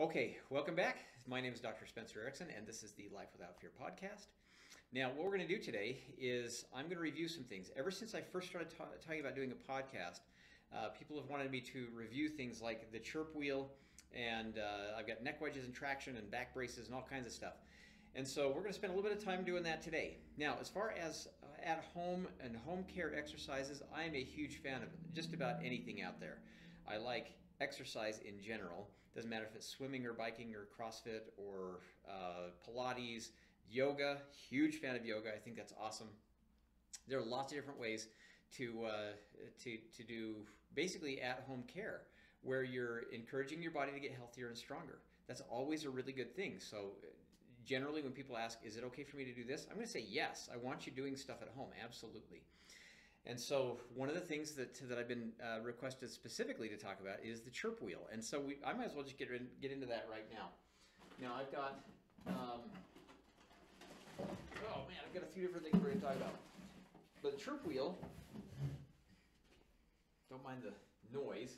Okay, welcome back. My name is Dr. Spencer Erickson, and this is the Life Without Fear podcast. Now, what we're going to do today is I'm going to review some things. Ever since I first started talking about doing a podcast, people have wanted me to review things like the Chirp Wheel, and I've got neck wedges and traction and back braces and all kinds of stuff. And so we're going to spend a little bit of time doing that today. Now, as far as at home and home care exercises, I am a huge fan of just about anything out there. I like exercise in general. Doesn't matter if it's swimming or biking or CrossFit or Pilates, yoga. Huge fan of yoga. I think that's awesome. There are lots of different ways to do basically at-home care where you're encouraging your body to get healthier and stronger. That's always a really good thing. So generally when people ask, is it okay for me to do this? I'm going to say yes. I want you doing stuff at home. Absolutely. And so one of the things that I've been requested specifically to talk about is the Chirp Wheel. And so I might as well just get into that right now. Now I've got, oh man, I've got a few different things we're going to talk about. But the Chirp Wheel, don't mind the noise.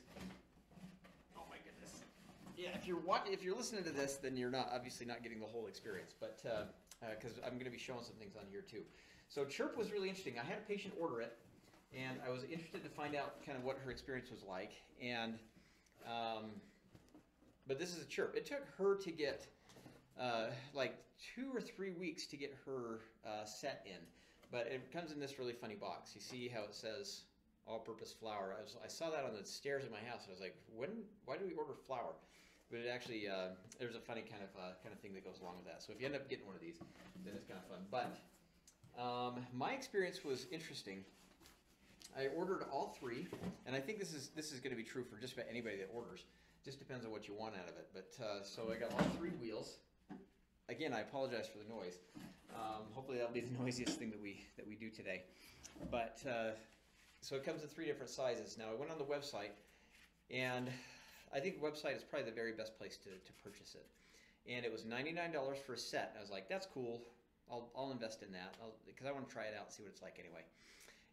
Oh my goodness. Yeah, if you're listening to this, then you're obviously not getting the whole experience. But because I'm going to be showing some things on here too. So Chirp was really interesting. I had a patient order it. And I was interested to find out kind of what her experience was like. And, but this is a Chirp. It took her to get like 2 or 3 weeks to get her set in. But it comes in this really funny box. You see how it says all-purpose flour. I saw that on the stairs at my house. And I was like, why do we order flour? But it actually, there's a funny kind of thing that goes along with that. So if you end up getting one of these, then it's kind of fun. But my experience was interesting. I ordered all 3, and I think this is going to be true for just about anybody that orders. Just depends on what you want out of it. But so I got all 3 wheels. Again, I apologize for the noise. Hopefully that'll be the noisiest thing that we do today. But so it comes in 3 different sizes. Now I went on the website, and I think the website is probably the very best place to purchase it. And it was $99 for a set. And I was like, that's cool. I'll invest in that because I want to try it out and see what it's like anyway.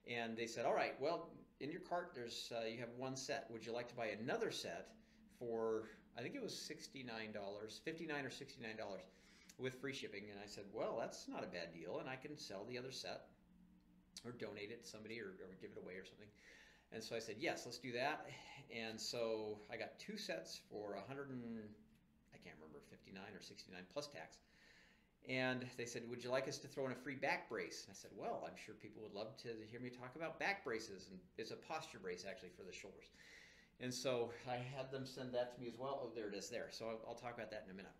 And they said, all right, well, in your cart, there's you have 1 set. Would you like to buy another set for, I think it was $69, $59 or $69 with free shipping? And I said, well, that's not a bad deal, and I can sell the other set or donate it to somebody or give it away or something. And so I said, yes, let's do that. And so I got 2 sets for I can't remember, $59 or $69 plus tax. And they said, would you like us to throw in a free back brace? And I said, well, I'm sure people would love to hear me talk about back braces. And it's a posture brace, actually, for the shoulders. And so I had them send that to me as well. Oh, there it is there. So I'll talk about that in a minute.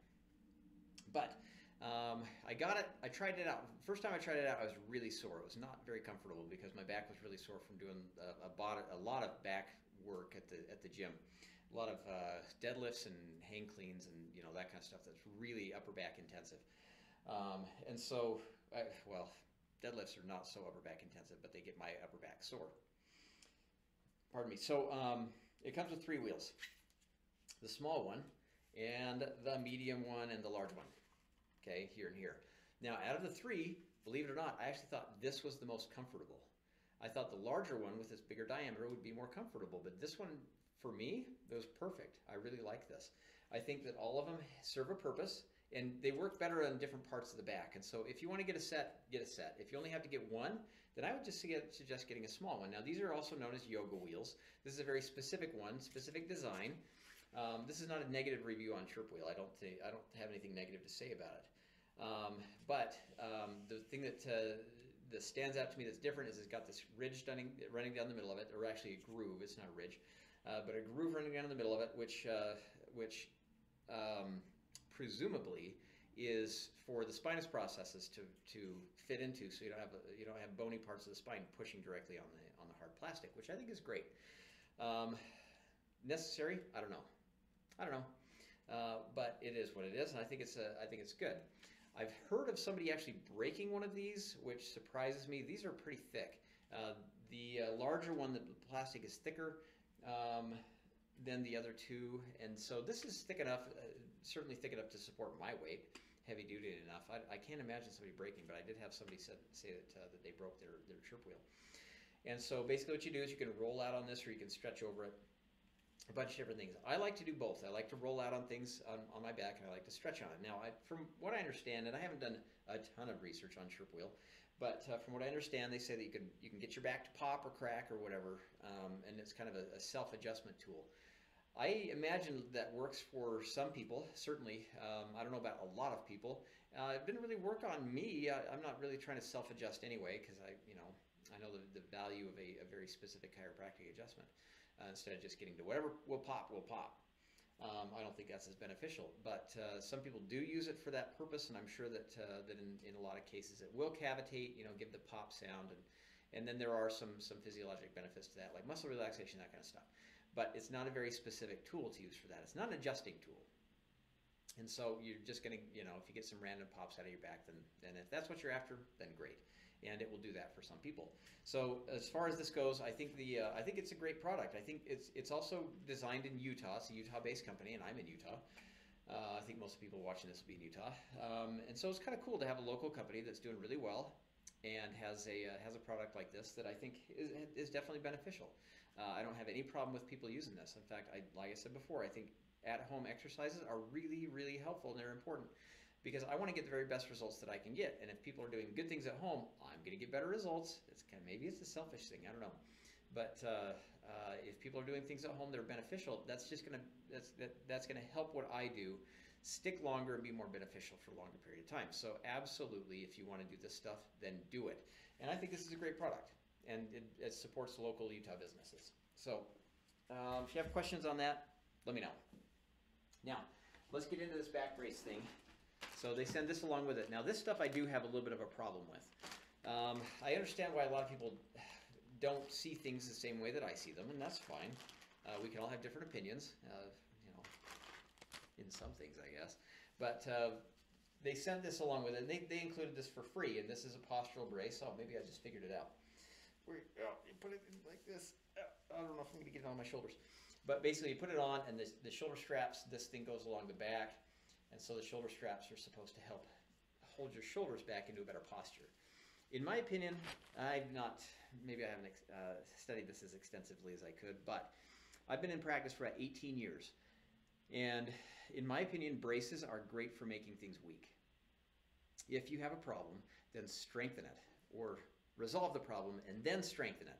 But I got it. I tried it out. First time I tried it out, I was really sore. It was not very comfortable because my back was really sore from doing a lot of back work at the gym. A lot of deadlifts and hang cleans and that kind of stuff that's really upper back intensive. And so, well, deadlifts are not so upper back intensive, but they get my upper back sore. Pardon me. So it comes with 3 wheels. The small one, and the medium one, and the large one. Okay, here and here. Now, out of the 3, believe it or not, I actually thought this was the most comfortable. I thought the larger one with its bigger diameter would be more comfortable, but this one, for me, it was perfect. I really like this. I think that all of them serve a purpose. And they work better on different parts of the back. And so if you want to get a set, get a set. If you only have to get 1, then I would just suggest getting a small one. Now, these are also known as yoga wheels. This is a very specific one, specific design. This is not a negative review on Chirp Wheel. I don't have anything negative to say about it. But the thing that stands out to me that's different is it's got this ridge running down the middle of it, or actually a groove. It's not a ridge, but a groove running down the middle of it, which presumably is for the spinous processes to fit into, so you don't have bony parts of the spine pushing directly on the hard plastic, which I think is great. Necessary? I don't know, but it is what it is, and I think it's good. I've heard of somebody actually breaking one of these, which surprises me. These are pretty thick. The larger one, the plastic is thicker than the other 2, and so this is thick enough, certainly thick enough to support my weight, heavy duty enough. I can't imagine somebody breaking, but I did have somebody say that they broke their Chirp Wheel. And so basically what you do is you can roll out on this, or you can stretch over it. a bunch of different things. I like to do both. I like to roll out on things on my back, and I like to stretch on it. Now, from what I understand, and I haven't done a ton of research on Chirp Wheel, but from what I understand, they say that you can get your back to pop or crack or whatever, and it's kind of a self-adjustment tool. I imagine that works for some people, certainly. I don't know about a lot of people. It didn't really work on me. I'm not really trying to self-adjust anyway, because I know the value of a very specific chiropractic adjustment. Instead of just getting to whatever will pop, will pop. I don't think that's as beneficial, but some people do use it for that purpose, and I'm sure that in a lot of cases it will cavitate, give the pop sound, and then there are some physiologic benefits to that, like muscle relaxation, that kind of stuff. But it's not a very specific tool to use for that. It's not an adjusting tool. And so you're just going to, if you get some random pops out of your back, then if that's what you're after, then great. And it will do that for some people. So as far as this goes, I think I think it's a great product. I think it's also designed in Utah. It's a Utah-based company, and I'm in Utah. I think most people watching this will be in Utah. And so it's kind of cool to have a local company that's doing really well and has a product like this that I think is definitely beneficial. I don't have any problem with people using this. In fact, like I said before, I think at-home exercises are really, really helpful, and they're important because I want to get the very best results that I can get. And if people are doing good things at home, I'm going to get better results. Maybe it's a selfish thing, I don't know. But if people are doing things at home that are beneficial, that's gonna help what I do stick longer and be more beneficial for a longer period of time. So absolutely, if you want to do this stuff, then do it. And I think this is a great product, and it supports local Utah businesses. So if you have questions on that, let me know. Now, let's get into this back brace thing. So they send this along with it. Now, this stuff I do have a little bit of a problem with. I understand why a lot of people don't see things the same way that I see them, and that's fine. We can all have different opinions, in some things, I guess. But they sent this along with it, and they included this for free, and this is a postural brace. Oh, maybe I just figured it out. You put it in like this. I don't know if I'm going to get it on my shoulders. But basically, you put it on, and the shoulder straps, this thing goes along the back, and so the shoulder straps are supposed to help hold your shoulders back into a better posture. In my opinion, maybe I haven't studied this as extensively as I could, but I've been in practice for about 18 years. And in my opinion, braces are great for making things weak. If you have a problem, then strengthen it, or resolve the problem and then strengthen it.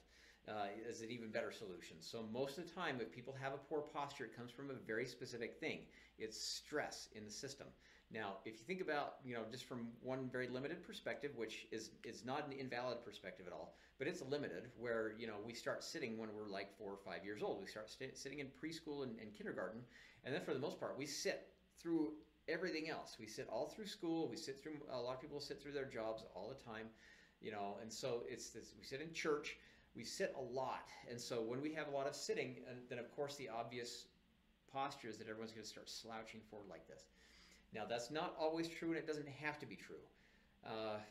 Is an even better solution. So most of the time, if people have a poor posture, it comes from a very specific thing. It's stress in the system. Now, if you think about, just from one very limited perspective, which is not an invalid perspective at all, but it's limited, where, we start sitting when we're like 4 or 5 years old. We start sitting in preschool and kindergarten, and then for the most part, we sit through everything else. We sit all through school. A lot of people sit through their jobs all the time, and so we sit in church. We sit a lot, and so when we have a lot of sitting, then of course the obvious posture is that everyone's going to start slouching forward like this. Now, that's not always true, and it doesn't have to be true,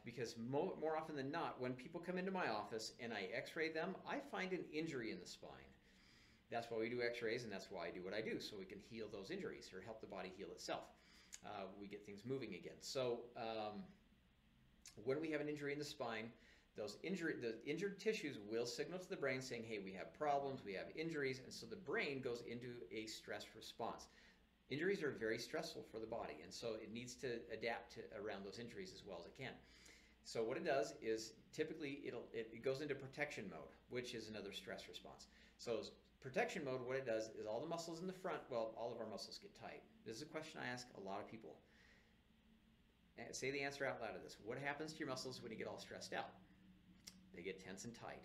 because more often than not, when people come into my office and I x-ray them, I find an injury in the spine. That's why we do x-rays, and that's why I do what I do, so we can heal those injuries or help the body heal itself. We get things moving again. So when we have an injury in the spine, the injured tissues will signal to the brain saying, hey, we have problems, we have injuries, and so the brain goes into a stress response. Injuries are very stressful for the body, and so it needs to adapt around those injuries as well as it can. So what it does is typically it goes into protection mode, which is another stress response. So protection mode, what it does is all the muscles in the front, all of our muscles get tight. This is a question I ask a lot of people. Say the answer out loud to this. What happens to your muscles when you get all stressed out? They get tense and tight.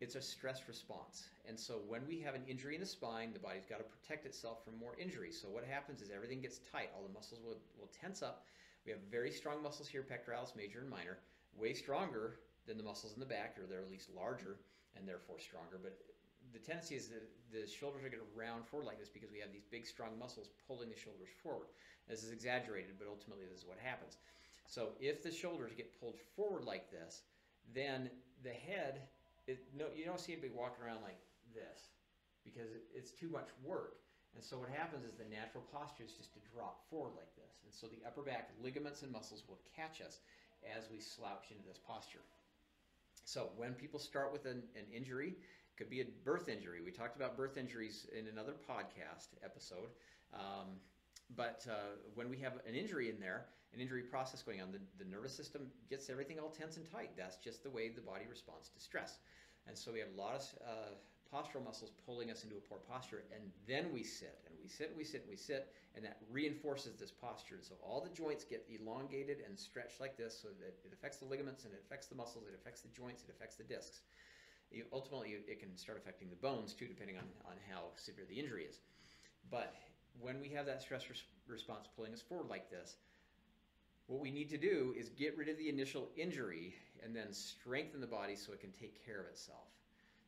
It's a stress response. And so when we have an injury in the spine, the body's got to protect itself from more injuries. So what happens is everything gets tight. All the muscles will tense up. We have very strong muscles here, pectoralis major and minor, way stronger than the muscles in the back, or they're at least larger and therefore stronger. But the tendency is that the shoulders are going to round forward like this because we have these big, strong muscles pulling the shoulders forward. This is exaggerated, but ultimately this is what happens. So if the shoulders get pulled forward like this, then the head, you don't see anybody walking around like this because it's too much work. And so what happens is the natural posture is just to drop forward like this. And so the upper back ligaments and muscles will catch us as we slouch into this posture. So when people start with an injury, could be a birth injury. We talked about birth injuries in another podcast episode. When we have an injury in there, an injury process going on, the nervous system gets everything all tense and tight. That's just the way the body responds to stress. And so we have a lot of postural muscles pulling us into a poor posture, and then we sit, and we sit, and we sit, and we sit, and that reinforces this posture. And so all the joints get elongated and stretched like this, so that it affects the ligaments, and it affects the muscles, it affects the joints, it affects the discs. Ultimately, it can start affecting the bones too, depending on how severe the injury is. But when we have that stress response pulling us forward like this, what we need to do is get rid of the initial injury and then strengthen the body so it can take care of itself.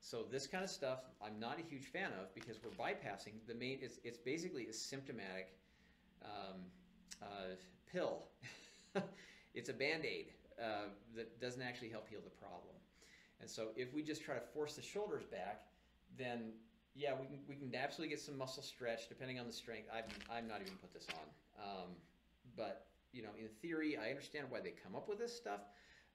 So this kind of stuff I'm not a huge fan of, because we're bypassing the main. It's basically a symptomatic pill. It's a Band-Aid that doesn't actually help heal the problem. And so if we just try to force the shoulders back, then yeah, we can absolutely get some muscle stretch depending on the strength. I'm not even put this on, but you know, in theory, I understand why they come up with this stuff,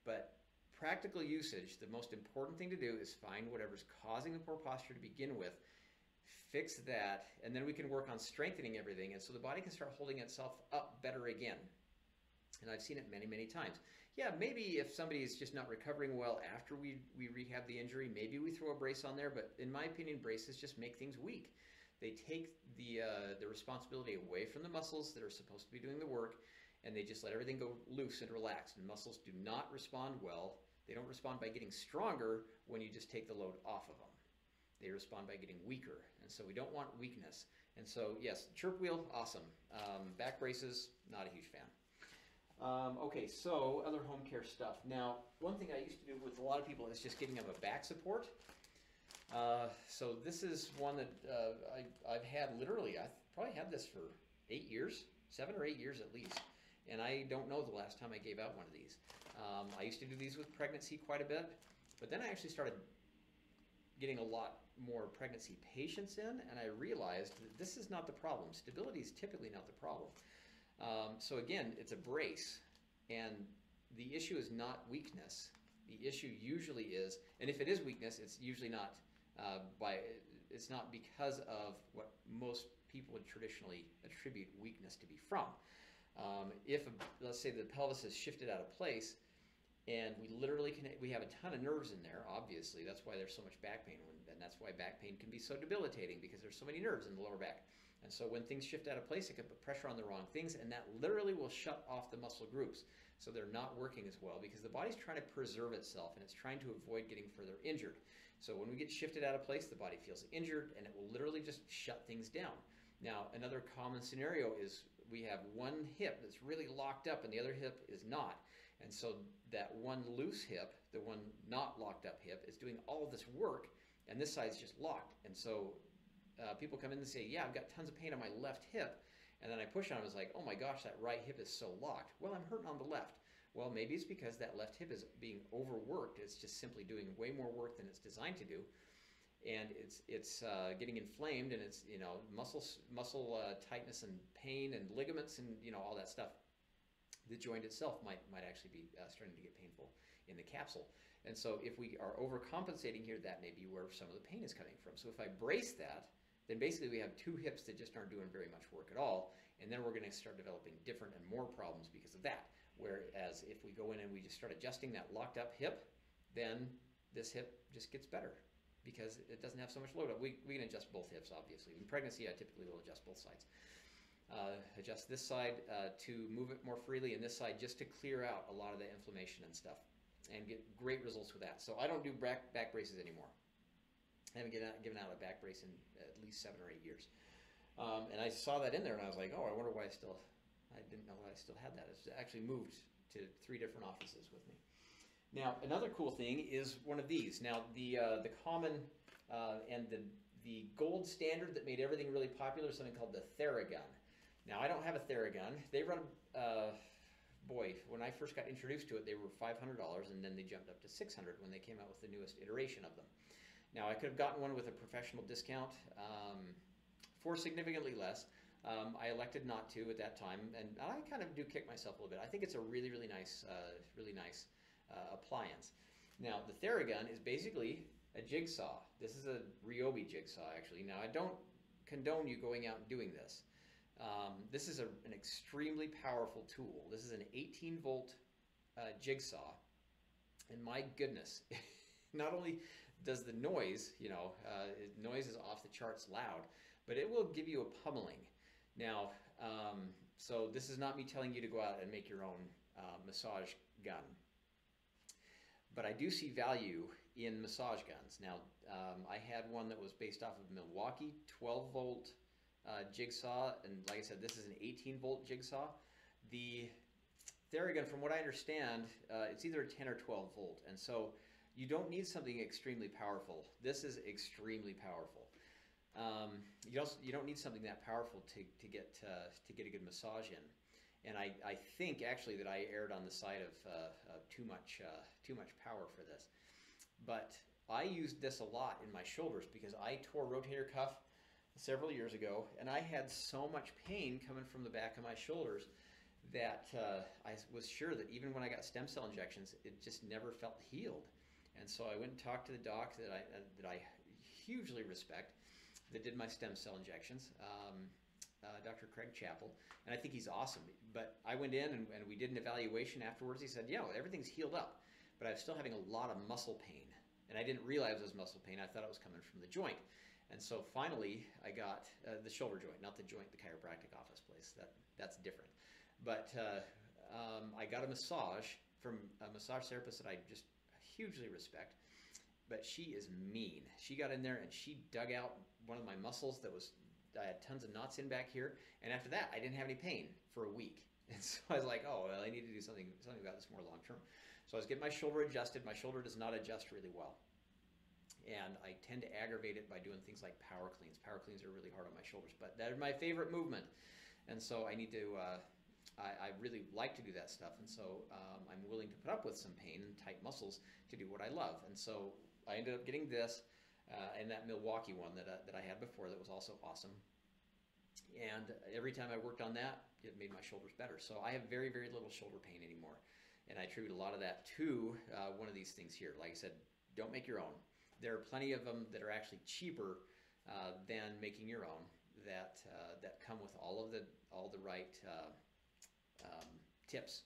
but practical usage, the most important thing to do is find whatever's causing the poor posture to begin with, fix that, and then we can work on strengthening everything, and so the body can start holding itself up better again. And I've seen it many, many times. Yeah, maybe if somebody is just not recovering well after we rehab the injury, maybe we throw a brace on there, but in my opinion, braces just make things weak. They take the responsibility away from the muscles that are supposed to be doing the work, and they just let everything go loose and relax. And muscles do not respond well. They don't respond by getting stronger when you just take the load off of them. They respond by getting weaker, and so we don't want weakness. And so, yes, Chirp Wheel, awesome. Back braces, not a huge fan. Okay, so other home care stuff. Now, one thing I used to do with a lot of people is just giving them a back support. So this is one that I've had literally, I've probably had this for 8 years, 7 or 8 years at least. And I don't know the last time I gave out one of these. I used to do these with pregnancy quite a bit, but then I actually started getting a lot more pregnancy patients in, and I realized that this is not the problem. Stability is typically not the problem. So again, it's a brace, and the issue is not weakness. The issue usually is, and if it is weakness, it's usually not it's not because of what most people would traditionally attribute weakness to be from. If let's say the pelvis is shifted out of place, and we have a ton of nerves in there. Obviously, that's why there's so much back pain, and that's why back pain can be so debilitating, because there's so many nerves in the lower back. And so when things shift out of place, it can put pressure on the wrong things, and that literally will shut off the muscle groups. So they're not working as well, because the body's trying to preserve itself, and it's trying to avoid getting further injured. So when we get shifted out of place, the body feels injured, and it will literally just shut things down. Now, another common scenario is we have one hip that's really locked up, and the other hip is not. And so that one loose hip, the one not locked up hip, is doing all of this work, and this side's just locked. And so people come in and say, yeah, I've got tons of pain on my left hip. And then I push on it, I was like, oh my gosh, that right hip is so locked. Well, I'm hurting on the left. Well, maybe it's because that left hip is being overworked. It's just simply doing way more work than it's designed to do. And it's getting inflamed, and it's, you know, muscle tightness and pain and ligaments and, you know, all that stuff. The joint itself might actually be starting to get painful in the capsule. And so if we are overcompensating here, that may be where some of the pain is coming from. So if I brace that, then basically we have two hips that just aren't doing very much work at all, and then we're going to start developing different and more problems because of that. Whereas if we go in and we just start adjusting that locked up hip, then this hip just gets better because it doesn't have so much load up. We can adjust both hips, obviously. In pregnancy, I typically will adjust both sides. Adjust this side to move it more freely, and this side just to clear out a lot of the inflammation and stuff, and get great results with that. So I don't do back braces anymore. I haven't given out a back brace in at least 7 or 8 years. And I saw that in there, and I was like, oh, I wonder why I didn't know I still had that. It's actually moved to 3 different offices with me. Now, another cool thing is one of these. Now, the common and the gold standard that made everything really popular is something called the Theragun. Now, I don't have a Theragun. They run, boy, when I first got introduced to it, they were $500, and then they jumped up to $600 when they came out with the newest iteration of them. Now, I could have gotten one with a professional discount for significantly less. I elected not to at that time, and I kind of do kick myself a little bit. I think it's a really nice appliance. Now, the Theragun is basically a jigsaw. This is a Ryobi jigsaw, actually. Now, I don't condone you going out and doing this. This is an extremely powerful tool. This is an 18-volt jigsaw, and my goodness, not only does the noise, noise is off the charts loud, but it will give you a pummeling. Now, so this is not me telling you to go out and make your own massage gun, but I do see value in massage guns. Now, I had one that was based off of Milwaukee, 12-volt jigsaw, and like I said, this is an 18-volt jigsaw. The Theragun, from what I understand, it's either a 10 or 12 volt, and so you don't need something extremely powerful. This is extremely powerful. You don't need something that powerful to get a good massage in. And I think actually that I erred on the side of too much power for this. But I used this a lot in my shoulders because I tore a rotator cuff several years ago, and I had so much pain coming from the back of my shoulders that I was sure that even when I got stem cell injections, it just never felt healed. And so I went and talked to the doc that I hugely respect, that did my stem cell injections, Dr. Craig Chappell, and I think he's awesome. But I went in and we did an evaluation afterwards. He said, yeah, everything's healed up, but I was still having a lot of muscle pain. And I didn't realize it was muscle pain. I thought it was coming from the joint. And so finally I got the shoulder joint, not the joint, the chiropractic office place. That's different. But I got a massage from a massage therapist that I just hugely respect. But she is mean. She got in there and she dug out one of my muscles I had tons of knots in back here. And after that, I didn't have any pain for a week. And so I was like, oh, well, I need to do something about this more long term. So I was getting my shoulder adjusted. My shoulder does not adjust really well. And I tend to aggravate it by doing things like power cleans. Power cleans are really hard on my shoulders, but they're my favorite movement. And so I need to, I really like to do that stuff. And so I'm willing to put up with some pain and tight muscles to do what I love. And so I ended up getting this and that Milwaukee one that I had before that was also awesome. And every time I worked on that, it made my shoulders better. So I have very, very little shoulder pain anymore. And I attribute a lot of that to one of these things here. Like I said, don't make your own. There are plenty of them that are actually cheaper than making your own that come with all the right tips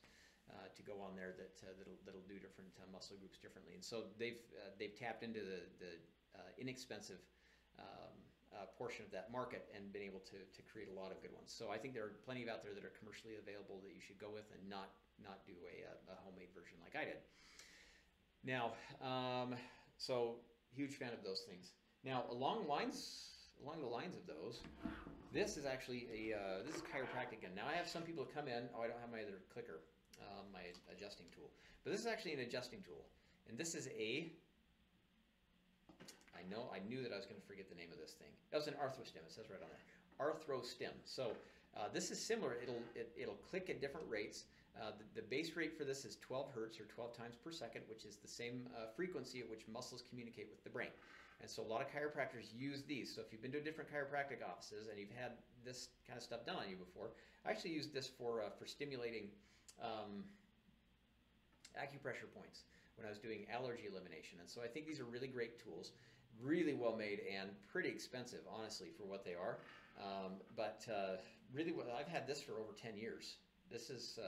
to go on there that'll do different muscle groups differently. And so they've tapped into the inexpensive portion of that market and been able to create a lot of good ones. So I think there are plenty out there that are commercially available that you should go with and not do a homemade version like I did. Now, so huge fan of those things. Now, along the lines of those, this is actually this is chiropractic gun. Now I have some people come in. Oh, I don't have my other clicker, my adjusting tool. But this is actually an adjusting tool, and this is I knew that I was going to forget the name of this thing. That was an Arthrostim. It says right on there, Arthrostim. So this is similar. It'll click at different rates. The base rate for this is 12 hertz or 12 times per second, which is the same frequency at which muscles communicate with the brain. And so a lot of chiropractors use these. So if you've been to different chiropractic offices and you've had this kind of stuff done on you before, I actually used this for stimulating acupressure points when I was doing allergy elimination. And so I think these are really great tools, really well made and pretty expensive, honestly, for what they are. But really, I've had this for over 10 years. This is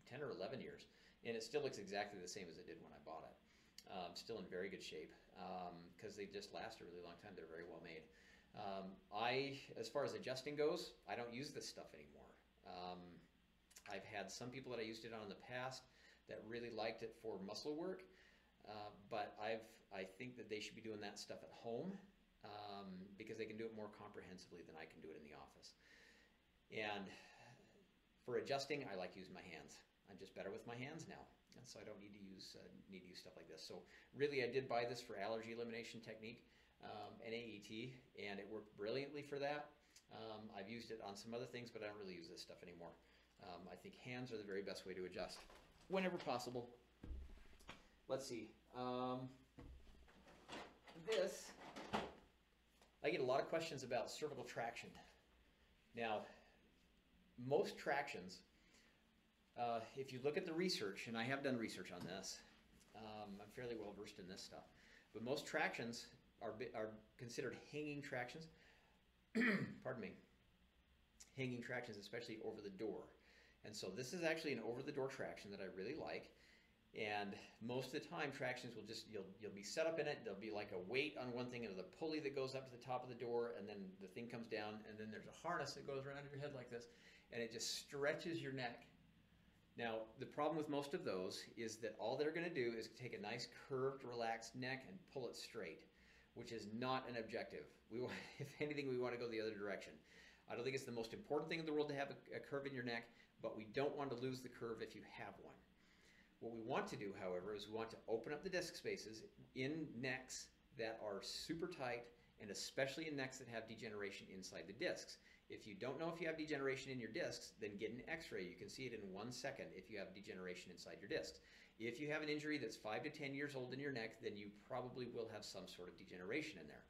10 or 11 years, and it still looks exactly the same as it did when I bought it. Still in very good shape because they just last a really long time. They're very well made. As far as adjusting goes, I don't use this stuff anymore. I've had some people that I used it on in the past that really liked it for muscle work, but I think that they should be doing that stuff at home because they can do it more comprehensively than I can do it in the office. And for adjusting, I like using my hands. I'm just better with my hands now, and so I don't need to use stuff like this. So really, I did buy this for allergy elimination technique, NAET, and it worked brilliantly for that. I've used it on some other things, but I don't really use this stuff anymore. I think hands are the very best way to adjust, whenever possible. Let's see. I get a lot of questions about cervical traction. Now, most tractions, if you look at the research, and I have done research on this, I'm fairly well versed in this stuff. But most tractions are considered hanging tractions. Pardon me. Hanging tractions, especially over the door. And so this is actually an over-the-door traction that I really like. And most of the time, tractions will just, you'll be set up in it. There'll be like a weight on one thing and the pulley that goes up to the top of the door, and then the thing comes down, and then there's a harness that goes around your head like this, and it just stretches your neck. Now, the problem with most of those is that all they're going to do is take a nice curved, relaxed neck and pull it straight, which is not an objective. We want, if anything, we want to go the other direction. I don't think it's the most important thing in the world to have a curve in your neck, but we don't want to lose the curve if you have one. What we want to do, however, is we want to open up the disc spaces in necks that are super tight, and especially in necks that have degeneration inside the discs. If you don't know if you have degeneration in your discs, then get an x-ray. You can see it in 1 second if you have degeneration inside your discs. If you have an injury that's 5 to 10 years old in your neck, then you probably will have some sort of degeneration in there,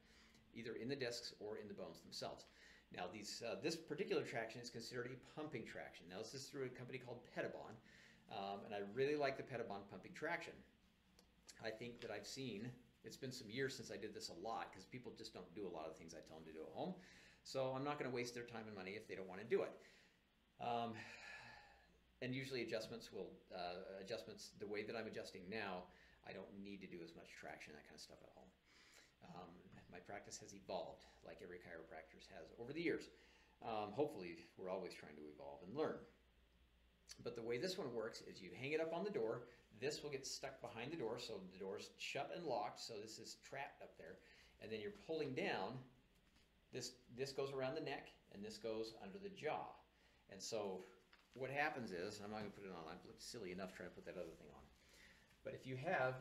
either in the discs or in the bones themselves. Now, this particular traction is considered a pumping traction. Now, this is through a company called Pettibon, and I really like the Pettibon pumping traction. I think that I've seen, it's been some years since I did this a lot, because people just don't do a lot of the things I tell them to do at home. So I'm not going to waste their time and money if they don't want to do it. And usually adjustments, the way that I'm adjusting now, I don't need to do as much traction, that kind of stuff at home. My practice has evolved, like every chiropractor's has over the years. Hopefully, we're always trying to evolve and learn. But the way this one works is you hang it up on the door. This will get stuck behind the door, so the door's shut and locked, so this is trapped up there. And then you're pulling down. This goes around the neck, and this goes under the jaw. And so what happens is, I'm not going to put it on, I've looked silly enough trying to put that other thing on. But if you have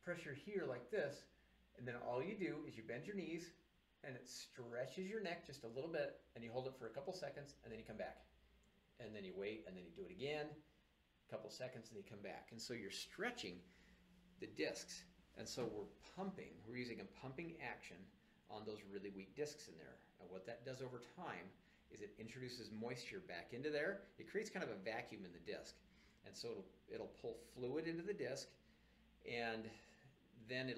pressure here like this, and then all you do is you bend your knees, and it stretches your neck just a little bit, and you hold it for a couple seconds, and then you come back. And then you wait, and then you do it again, a couple seconds, and then you come back. And so you're stretching the discs. And so we're using a pumping action on those really weak discs in there. And what that does over time is it introduces moisture back into there. It creates kind of a vacuum in the disc. And so it'll pull fluid into the disc, and then it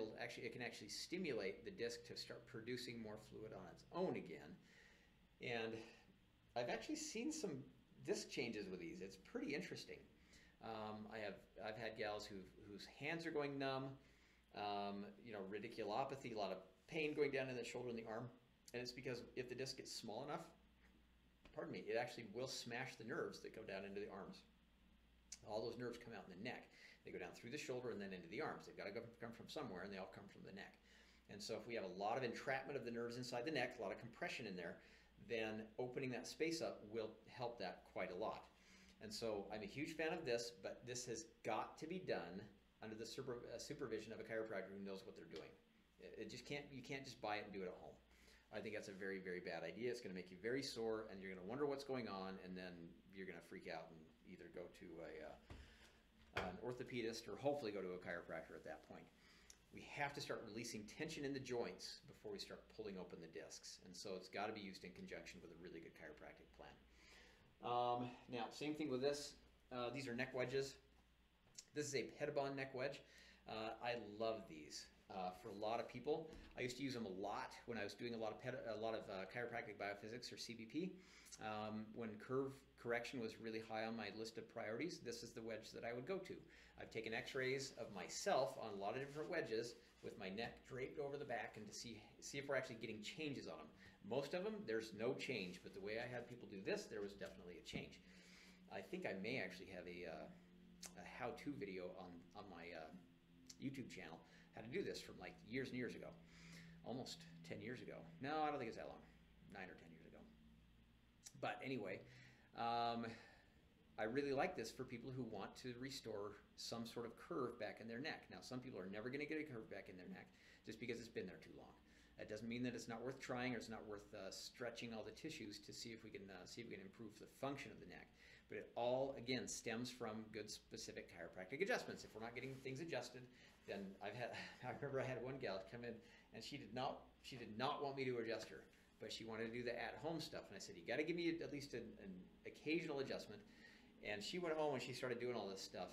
can actually stimulate the disc to start producing more fluid on its own again. And I've actually seen some disc changes with these. It's pretty interesting. I've had gals whose hands are going numb, radiculopathy, a lot of pain going down in the shoulder and the arm, and it's because if the disc gets small enough, it actually will smash the nerves that go down into the arms. All those nerves come out in the neck. They go down through the shoulder and then into the arms. They've got to come from somewhere, and they all come from the neck. And so if we have a lot of entrapment of the nerves inside the neck, a lot of compression in there, then opening that space up will help that quite a lot. And so I'm a huge fan of this, but this has got to be done under the supervision of a chiropractor who knows what they're doing. You can't just buy it and do it at home. I think that's a very, very bad idea. It's going to make you very sore, and you're going to wonder what's going on, and then you're going to freak out and either go to an orthopedist or hopefully go to a chiropractor at that point. We have to start releasing tension in the joints before we start pulling open the discs. And so it's got to be used in conjunction with a really good chiropractic plan. Now, same thing with this. These are neck wedges. This is a Pettibon neck wedge. I love these. For a lot of people, I used to use them a lot when I was doing a lot of chiropractic biophysics or CBP. When curve correction was really high on my list of priorities, this is the wedge that I would go to. I've taken x-rays of myself on a lot of different wedges with my neck draped over the back, and to see if we're actually getting changes on them. Most of them, there's no change, but the way I had people do this, there was definitely a change. I think I may actually have a how-to video on my YouTube channel, how to do this from like years and years ago, almost 10 years ago. No, I don't think it's that long, 9 or 10 years ago. But anyway, I really like this for people who want to restore some sort of curve back in their neck. Now, some people are never going to get a curve back in their neck just because it's been there too long. That doesn't mean that it's not worth trying, or it's not worth stretching all the tissues to see if we can improve the function of the neck. But it all, again, stems from good specific chiropractic adjustments. If we're not getting things adjusted, then I remember I had one gal come in, and she did not want me to adjust her, but she wanted to do the at-home stuff. And I said, you got to give me at least an occasional adjustment. And she went home and she started doing all this stuff,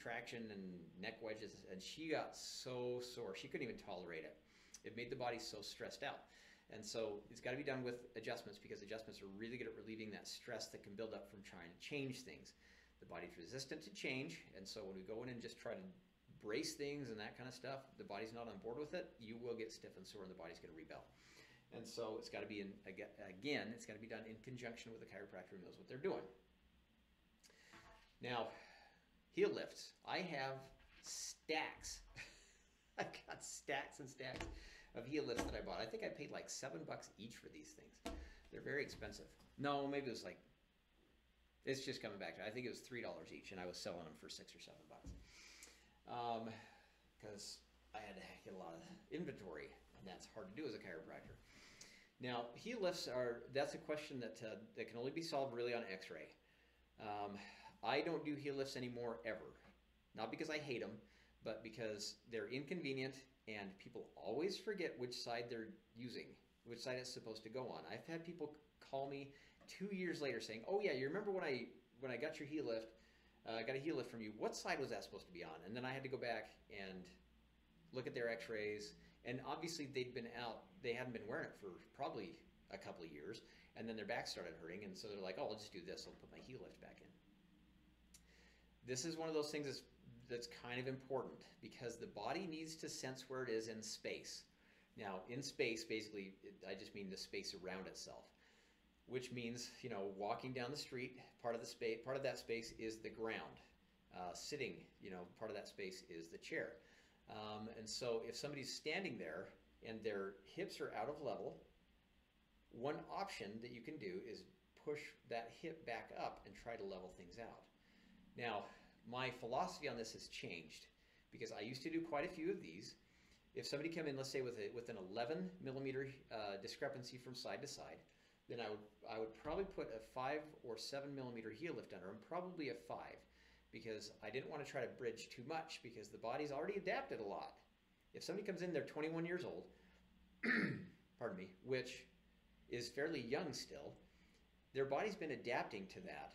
traction and neck wedges, and she got so sore. She couldn't even tolerate it. It made the body so stressed out. And so it's got to be done with adjustments, because adjustments are really good at relieving that stress that can build up from trying to change things. The body's resistant to change, and so when we go in and just try to brace things and that kind of stuff, the body's not on board with it, you will get stiff and sore and the body's going to rebel. And so it's got to be, again, it's got to be done in conjunction with a chiropractor who knows what they're doing. Now, heel lifts. I have stacks. I've got stacks and stacks of heel lifts that I bought. I think I paid like $7 each for these things. They're very expensive. No, maybe it was like, it's just coming back to, I think it was $3 each, and I was selling them for $6 or $7. Because I had to get a lot of inventory, and that's hard to do as a chiropractor. Now, heel lifts that's a question that can only be solved really on x-ray. I don't do heel lifts anymore ever. Not because I hate them, but because they're inconvenient and people always forget which side they're using, which side it's supposed to go on. I've had people call me 2 years later saying, oh yeah, you remember when I got your heel lift, got a heel lift from you, what side was that supposed to be on? And then I had to go back and look at their x-rays, and obviously they'd been out, they hadn't been wearing it for probably a couple of years, and then their back started hurting, and so they're like, oh, I'll just do this, I'll put my heel lift back in. This is one of those things that's kind of important, because the body needs to sense where it is in space. Now, in space, basically, I just mean the space around itself, which means, you know, walking down the street, part of that space is the ground. Sitting, you know, part of that space is the chair. And so if somebody's standing there and their hips are out of level, one option that you can do is push that hip back up and try to level things out. Now, my philosophy on this has changed, because I used to do quite a few of these. If somebody came in, let's say with an 11 millimeter discrepancy from side to side, then I would probably put a 5 or 7 millimeter heel lift under them, probably a 5, because I didn't want to try to bridge too much, because the body's already adapted a lot. If somebody comes in, they're 21 years old, pardon me, which is fairly young still, their body's been adapting to that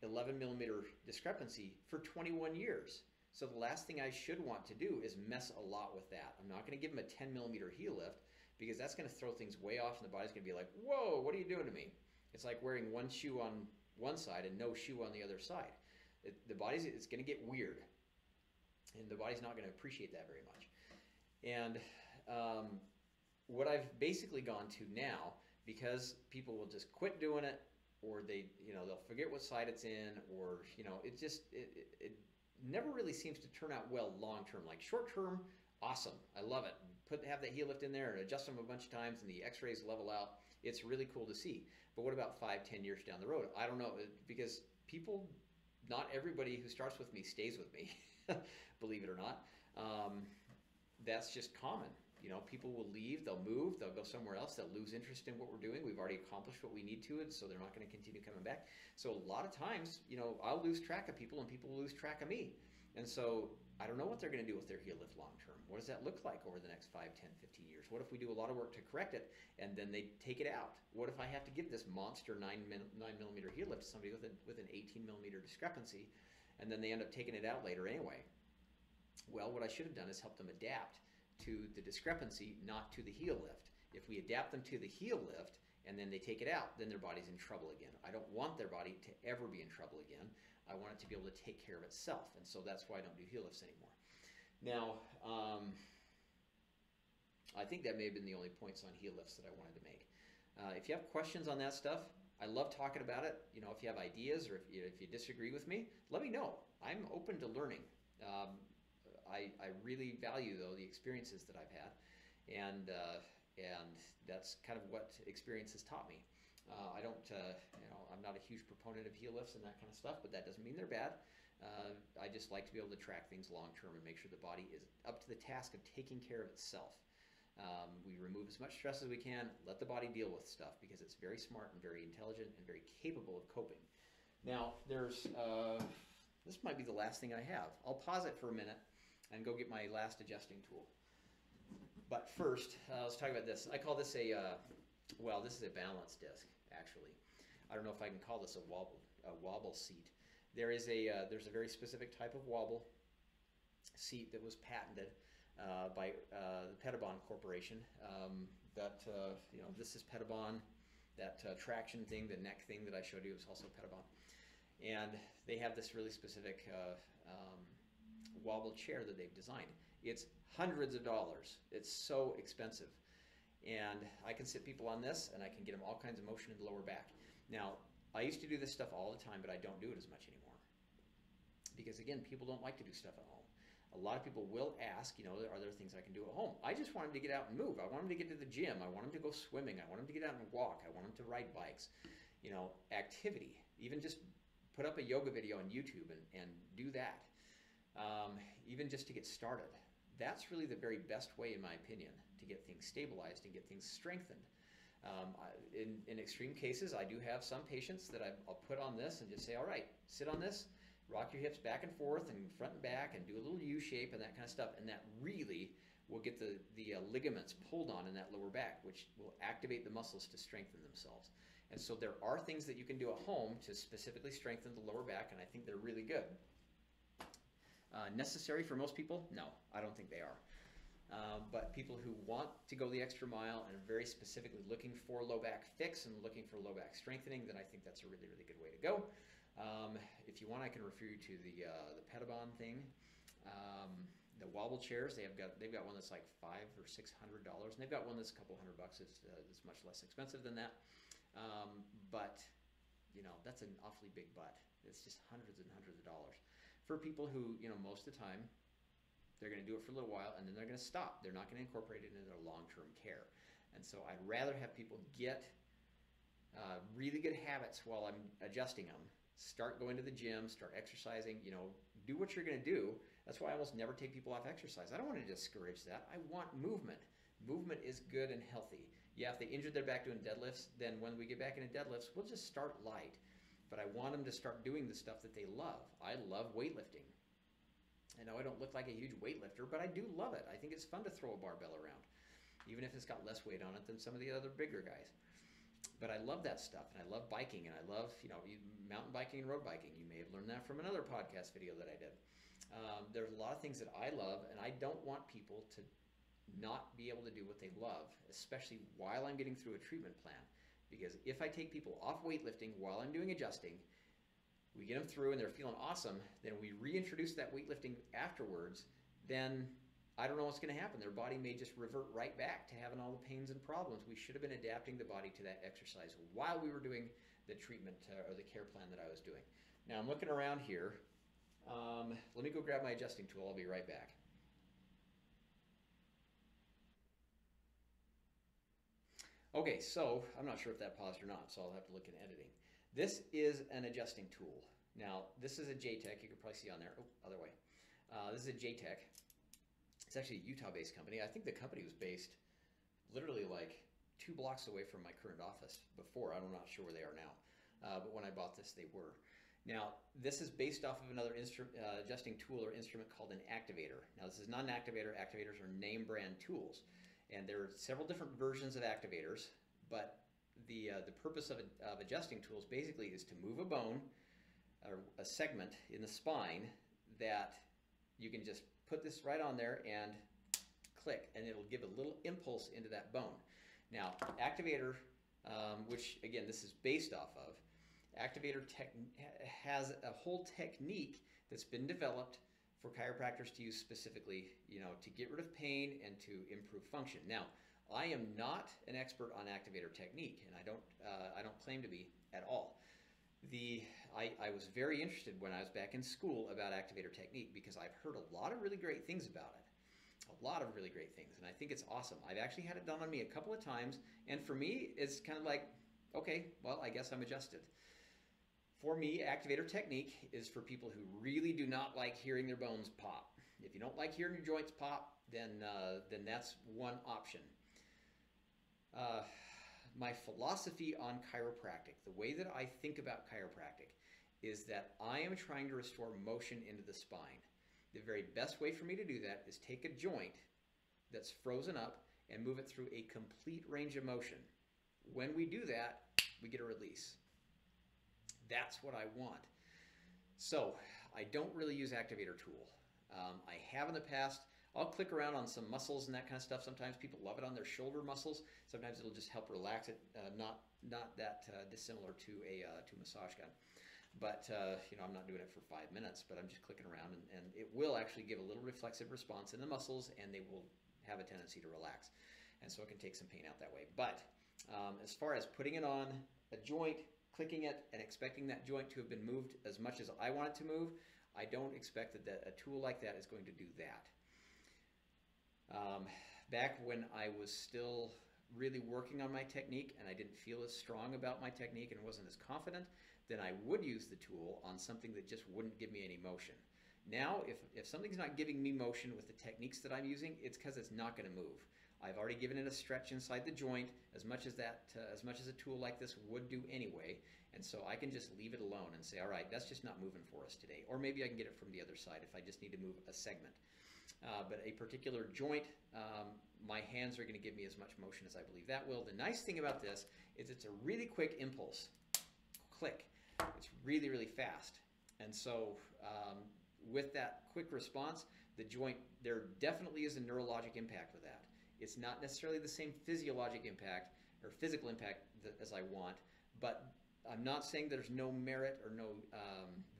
11 millimeter discrepancy for 21 years. So the last thing I should want to do is mess a lot with that. I'm not going to give them a 10 millimeter heel lift, because that's going to throw things way off, and the body's going to be like, whoa, what are you doing to me? It's like wearing one shoe on one side and no shoe on the other side. It's going to get weird, and the body's not going to appreciate that very much. And what I've basically gone to now, because people will just quit doing it, or they'll forget what side it's in, or it never really seems to turn out well long term. Like short term, awesome, I love it. Have that heel lift in there and adjust them a bunch of times, and the x-rays level out. It's really cool to see. But what about 5-10 years down the road? I don't know, because not everybody who starts with me stays with me, believe it or not. That's just common. You know, people will leave, they'll move, they'll go somewhere else, they'll lose interest in what we're doing. We've already accomplished what we need to, and so they're not going to continue coming back. So a lot of times, you know, I'll lose track of people, and people will lose track of me. And so I don't know what they're going to do with their heel lift long term. What does that look like over the next 5, 10, 15 years? What if we do a lot of work to correct it, and then they take it out? What if I have to give this monster 9 millimeter heel lift to somebody with an 18 millimeter discrepancy, and then they end up taking it out later anyway? Well, what I should have done is help them adapt to the discrepancy, not to the heel lift. If we adapt them to the heel lift and then they take it out, then their body's in trouble again. I don't want their body to ever be in trouble again. I want it to be able to take care of itself, and so that's why I don't do heel lifts anymore. Now, I think that may have been the only points on heel lifts that I wanted to make. If you have questions on that stuff, I love talking about it. You know, if you have ideas, or if you disagree with me, let me know. I'm open to learning. I really value, though, the experiences that I've had, and that's kind of what experience has taught me. I'm not a huge proponent of heel lifts and that kind of stuff, but that doesn't mean they're bad. I just like to be able to track things long term and make sure the body is up to the task of taking care of itself. We remove as much stress as we can, let the body deal with stuff, because it's very smart and very intelligent and very capable of coping. Now, this might be the last thing I have. I'll pause it for a minute and go get my last adjusting tool. But first, let's talk about this. I call this this is a balance disc, actually. I don't know if I can call this a wobble seat, there's a very specific type of wobble seat that was patented by the Pettibon Corporation. This is Pettibon. That traction thing, the neck thing that I showed you, is also Pettibon. And they have this really specific wobble chair that they've designed. It's hundreds of dollars. It's so expensive. And I can sit people on this, and I can get them all kinds of motion in the lower back. Now, I used to do this stuff all the time, but I don't do it as much anymore. Because again, people don't like to do stuff at home. A lot of people will ask, are there things I can do at home? I just want them to get out and move. I want them to get to the gym. I want them to go swimming. I want them to get out and walk. I want them to ride bikes. Activity. Even just put up a yoga video on YouTube and do that. Even just to get started. That's really the very best way, in my opinion, to get things stabilized and get things strengthened. In extreme cases, I do have some patients that I'll put on this and just say, all right, sit on this, rock your hips back and forth and front and back and do a little U shape and that kind of stuff. And that really will get the ligaments pulled on in that lower back, which will activate the muscles to strengthen themselves. And so there are things that you can do at home to specifically strengthen the lower back, and I think they're really good. Necessary for most people? No, I don't think they are. But people who want to go the extra mile and are very specifically looking for low back fix and looking for low back strengthening, then I think that's a really, really good way to go. If you want, I can refer you to the Pettibon thing. The wobble chairs, they've got one that's like $500 or $600, and they've got one that's a couple $100. It's much less expensive than that. But that's an awfully big butt. It's just hundreds and hundreds of dollars for people who, most of the time, they're going to do it for a little while and then they're going to stop. They're not going to incorporate it into their long-term care. And so I'd rather have people get really good habits while I'm adjusting them. Start going to the gym, start exercising, do what you're going to do. That's why I almost never take people off exercise. I don't want to discourage that. I want movement. Movement is good and healthy. Yeah, if they injured their back doing deadlifts, then when we get back into deadlifts, we'll just start light. But I want them to start doing the stuff that they love. I love weightlifting. I know I don't look like a huge weightlifter, but I do love it. I think it's fun to throw a barbell around, even if it's got less weight on it than some of the other bigger guys. But I love that stuff, and I love biking, and I love mountain biking and road biking. You may have learned that from another podcast video that I did. There's a lot of things that I love, and I don't want people to not be able to do what they love, especially while I'm getting through a treatment plan. Because if I take people off weightlifting while I'm doing adjusting, we get them through and they're feeling awesome, then we reintroduce that weightlifting afterwards, then I don't know what's going to happen. Their body may just revert right back to having all the pains and problems. We should have been adapting the body to that exercise while we were doing the treatment or the care plan that I was doing. Now I'm looking around here. Let me go grab my adjusting tool. I'll be right back. Okay, so I'm not sure if that paused or not, so I'll have to look in editing. This is an adjusting tool. Now, this is a JTech. You can probably see on there. Oh, other way. This is a JTech. It's actually a Utah-based company. I think the company was based literally like 2 blocks away from my current office before. I'm not sure where they are now. But when I bought this, they were. Now, this is based off of another adjusting tool or instrument called an activator. Now, this is not an activator. Activators are name brand tools. And there are several different versions of activators, but the purpose of adjusting tools basically is to move a bone or a segment in the spine that you can just put this right on there and click, and it'll give a little impulse into that bone. Now, activator, which again this is based off of, activator has a whole technique that's been developed for chiropractors to use specifically, to get rid of pain and to improve function. Now, I am not an expert on activator technique, and I don't claim to be at all. I was very interested when I was back in school about activator technique because I've heard a lot of really great things about it. A lot of really great things, and I think it's awesome. I've actually had it done on me a couple of times, and for me, it's kind of like, okay, well, I guess I'm adjusted. For me, activator technique is for people who really do not like hearing their bones pop. If you don't like hearing your joints pop, then that's one option. My philosophy on chiropractic, the way that I think about chiropractic, is that I am trying to restore motion into the spine. The very best way for me to do that is take a joint that's frozen up and move it through a complete range of motion. When we do that, we get a release. That's what I want. So I don't really use activator tool. I have in the past. I'll click around on some muscles and that kind of stuff. Sometimes people love it on their shoulder muscles. Sometimes it'll just help relax it. Not that dissimilar to a massage gun. But you know, I'm not doing it for 5 minutes, but I'm just clicking around, and it will actually give a little reflexive response in the muscles, and they will have a tendency to relax. And so it can take some pain out that way. But as far as putting it on a joint, clicking it, and expecting that joint to have been moved as much as I want it to move, I don't expect that a tool like that is going to do that. Back when I was still really working on my technique and I didn't feel as strong about my technique and wasn't as confident, then I would use the tool on something that just wouldn't give me any motion. Now, if something's not giving me motion with the techniques that I'm using, it's because it's not going to move. I've already given it a stretch inside the joint as much as a tool like this would do anyway, and so I can just leave it alone and say, all right, that's just not moving for us today. Or maybe I can get it from the other side if I just need to move a segment. But a particular joint, my hands are going to give me as much motion as I believe that will. The nice thing about this is it's a really quick impulse. Click. It's really, really fast. And so with that quick response, the joint, there definitely is a neurologic impact with that. It's not necessarily the same physiologic impact or physical impact as I want, but I'm not saying there's no merit or no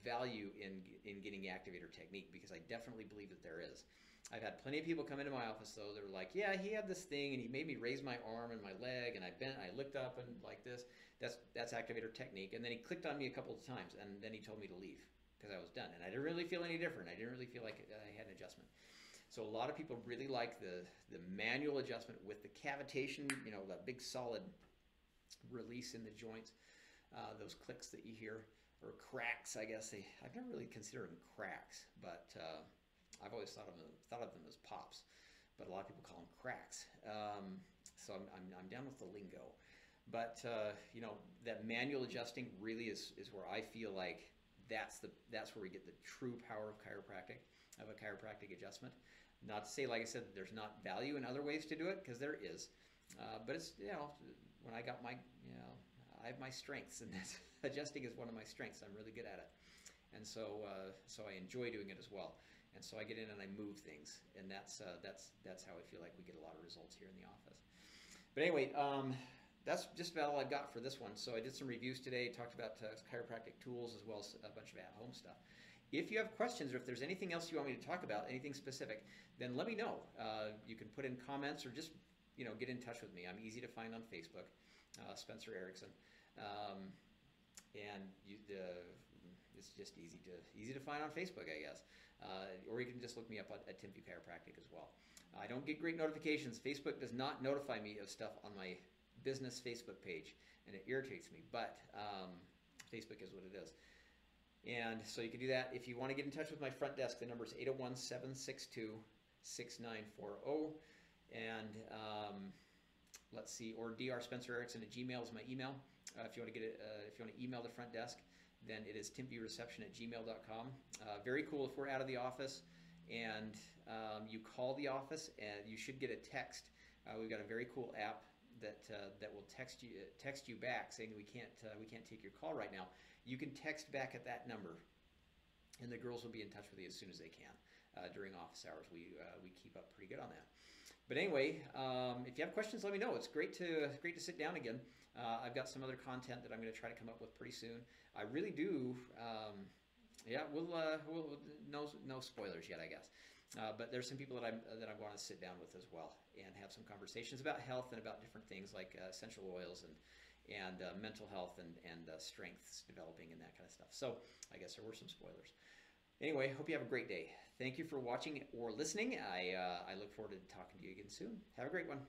value in getting activator technique, because I definitely believe that there is. I've had plenty of people come into my office though, they're like, yeah, he had this thing and he made me raise my arm and my leg and I bent, I looked up and like this. That's activator technique. And then he clicked on me a couple of times and then he told me to leave because I was done. And I didn't really feel any different. I didn't really feel like I had an adjustment. So a lot of people really like the manual adjustment with the cavitation, you know, that big solid release in the joints, those clicks that you hear, or cracks, I guess. I've never really considered them cracks, but I've always thought of them as pops, but a lot of people call them cracks. So I'm down with the lingo. But you know, that manual adjusting really is where I feel like that's where we get the true power of a chiropractic adjustment. Not to say, like I said, there's not value in other ways to do it, because there is. But it's, you know, when I got my, you know, I have my strengths, and adjusting is one of my strengths. I'm really good at it, and so I enjoy doing it as well. And so I get in and I move things, and that's how I feel like we get a lot of results here in the office. But anyway, that's just about all I've got for this one. So I did some reviews today, talked about chiropractic tools as well as a bunch of at-home stuff. If you have questions or if there's anything else you want me to talk about, anything specific, then let me know. You can put in comments or just, you know, get in touch with me. I'm easy to find on Facebook, Spencer Erickson, and it's just easy to find on Facebook, I guess. Or you can just look me up at Tim View Chiropractic as well. I don't get great notifications. Facebook does not notify me of stuff on my business Facebook page, and it irritates me, but Facebook is what it is. And so you can do that. If you want to get in touch with my front desk, the number is 801-762-6940. And let's see, or drspencererickson@gmail is my email. If you want to email the front desk, then it is timviewreception@gmail.com. Very cool if we're out of the office and you call the office, and you should get a text. We've got a very cool app that will text you back saying we can't take your call right now. You can text back at that number, and the girls will be in touch with you as soon as they can during office hours. We keep up pretty good on that. But anyway, if you have questions, let me know. It's great to sit down again. I've got some other content that I'm going to try to come up with pretty soon. I really do. Yeah, we'll no spoilers yet, I guess. But there's some people that I want to sit down with as well and have some conversations about health and about different things like essential oils and mental health and strengths developing and that kind of stuff. So I guess there were some spoilers. Anyway, hope you have a great day. Thank you for watching or listening. I look forward to talking to you again soon. Have a great one.